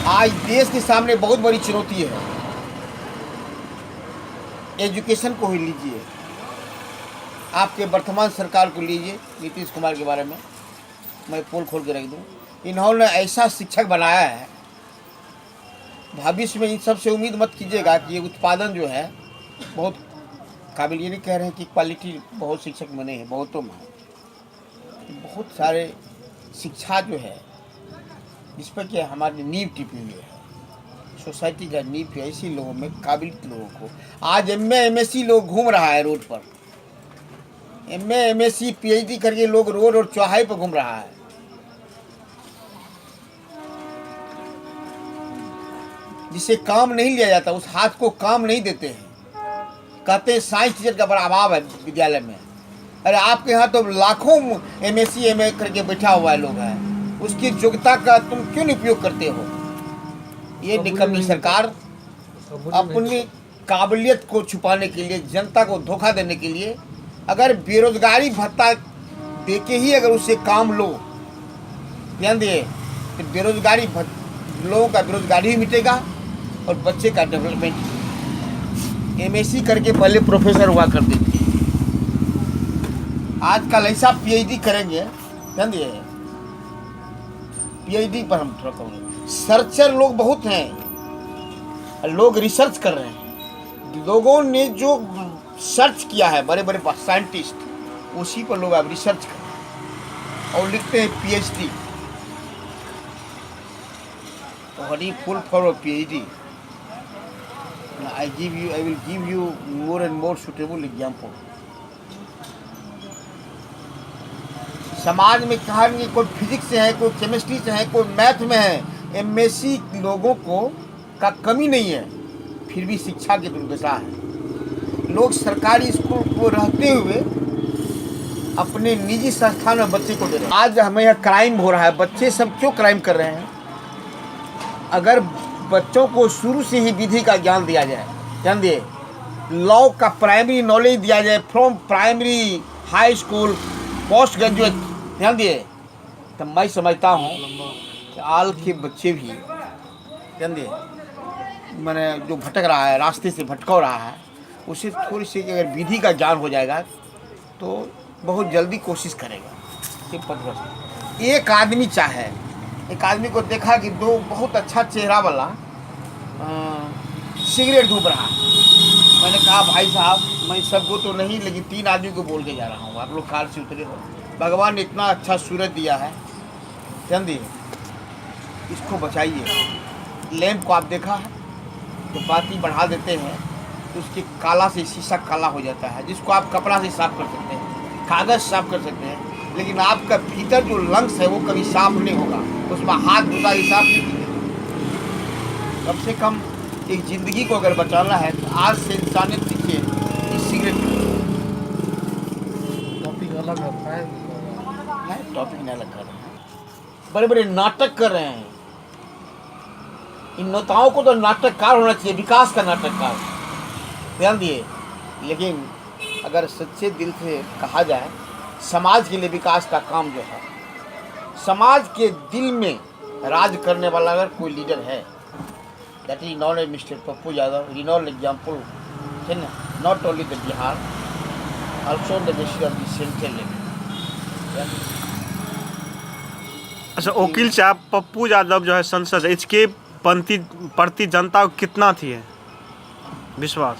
आज देश के सामने बहुत बड़ी चुनौती है। एजुकेशन को ही लीजिए, आपके वर्तमान सरकार को लीजिए, नीतीश कुमार के बारे में मैं पोल खोल के रख दूँ। इन्होंने ऐसा शिक्षक बनाया है, भविष्य में इन सब से उम्मीद मत कीजिएगा कि ये उत्पादन जो है बहुत काबिल। ये नहीं कह रहे हैं कि क्वालिटी बहुत शिक्षक बने हैं, बहुतों में बहुत सारे शिक्षा जो है जिस पर कि हमारी नींव टिपी हुई है, सोसाइटी का नींव ऐसी लोगों में, काबिल लोगों को। आज MA MSc लोग घूम रहा है रोड पर, MA MSc PhD करके लोग रोड और चौराहे पर घूम रहा है। जिसे काम नहीं लिया जाता, उस हाथ को काम नहीं देते हैं। कहते हैं साइंस टीचर का बड़ा अभाव है विद्यालय में। अरे आपके यहाँ तो लाखों MSc MA करके बैठा हुआ है लोग हैं, उसकी योग्यता का तुम क्यों नहीं उपयोग करते हो? ये निकम्मी सरकार अपनी काबिलियत को छुपाने के लिए, जनता को धोखा देने के लिए, अगर बेरोजगारी भत्ता देके ही अगर उससे काम लो, ध्यान दिए, तो बेरोजगारी लोगों का बेरोजगारी भी मिटेगा और बच्चे का डेवलपमेंट। MSc करके पहले प्रोफेसर हुआ करते थे, आजकल ऐसा PhD करेंगे, ध्यान दिए, PhD पर हम थोड़ा कहूँगे। सर्चर लोग बहुत हैं, लोग रिसर्च कर रहे हैं। लोगों ने जो सर्च किया है, बड़े बड़े साइंटिस्ट, उसी पर लोग अब रिसर्च कर रहे हैं और लिखते हैं PhD। तो हरी full for PhD। I will give you more and more suitable example. समाज में कहेंगे कोई फिजिक्स से है, कोई केमिस्ट्री से है, कोई मैथ में है, MSc लोगों को का कमी नहीं है, फिर भी शिक्षा की दुर्दशा है। लोग सरकारी स्कूल को रहते हुए अपने निजी संस्थान में बच्चे को दे रहे हैं। आज हमें यहाँ क्राइम हो रहा है, बच्चे सब क्यों क्राइम कर रहे हैं? अगर बच्चों को शुरू से ही विधि का ज्ञान दिया जाए, ध्यान दिए, लॉ का प्राइमरी नॉलेज दिया जाए from primary, high school, post graduate, ध्यान दिए, तो मैं समझता हूँ कि आल के बच्चे भी, ध्यान दिए, मैंने जो भटक रहा है, रास्ते से भटका रहा है, उसे थोड़ी सी अगर विधि का ज्ञान हो जाएगा तो बहुत जल्दी कोशिश करेगा। एक आदमी चाहे, एक आदमी को देखा कि दो बहुत अच्छा चेहरा वाला सिगरेट धूप रहा है। मैंने कहा भाई साहब, मैं सबको तो नहीं, लेकिन 3 आदमी को बोल के जा रहा हूँ, आप लोग कार से उतरे हो। भगवान ने इतना अच्छा सूरज दिया है, ध्यान दिए, इसको बचाइए। लैंप को आप देखा है तो बाती बढ़ा देते हैं तो उसके काला से शीशा काला हो जाता है, जिसको आप कपड़ा से साफ कर सकते हैं, कागज़ साफ कर सकते हैं, लेकिन आपका भीतर जो लंग्स है वो कभी साफ नहीं होगा, उसमें हाथ धोता ही साफ नहीं कीजिए। कम से कम एक ज़िंदगी को अगर बचाना है तो आज से इंसानियत सीखिए। इस सिगरेट टॉपिक अलग है, टॉपिक नहीं अलग कर रहे हैं, बड़े बड़े नाटक कर रहे हैं। इन नेताओं को तो नाटककार होना चाहिए, विकास का नाटककार, ध्यान दिए। लेकिन अगर सच्चे दिल से कहा जाए, समाज के लिए विकास का काम जो है, समाज के दिल में राज करने वाला अगर कोई लीडर है, that is not a mister Pappu Yadav, Reynold example है ना, not only the Bihar, also the district of the central level. अच्छा, वकील साहब, पप्पू यादव जो है संसद, इसके प्रति जनता को कितना थी है विश्वास?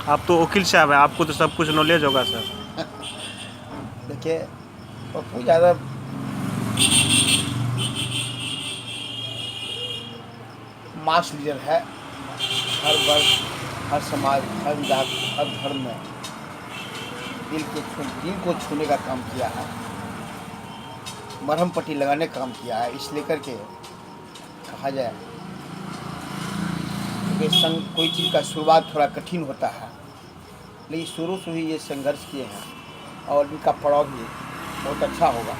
आप तो वकील साहब हैं, आपको तो सब कुछ नॉलेज होगा सर। देखिए, पप्पू यादव मास लीडर है, हर वर्ग, हर समाज, हर जात, हर धर्म में दिल को छूने का काम किया है, मरहम पट्टी लगाने का काम किया है। इस लेकर के कहा जाए कि कोई चीज़ का शुरुआत थोड़ा कठिन होता है, लेकिन शुरू से ही ये संघर्ष किए हैं और इनका पड़ाव भी बहुत अच्छा होगा।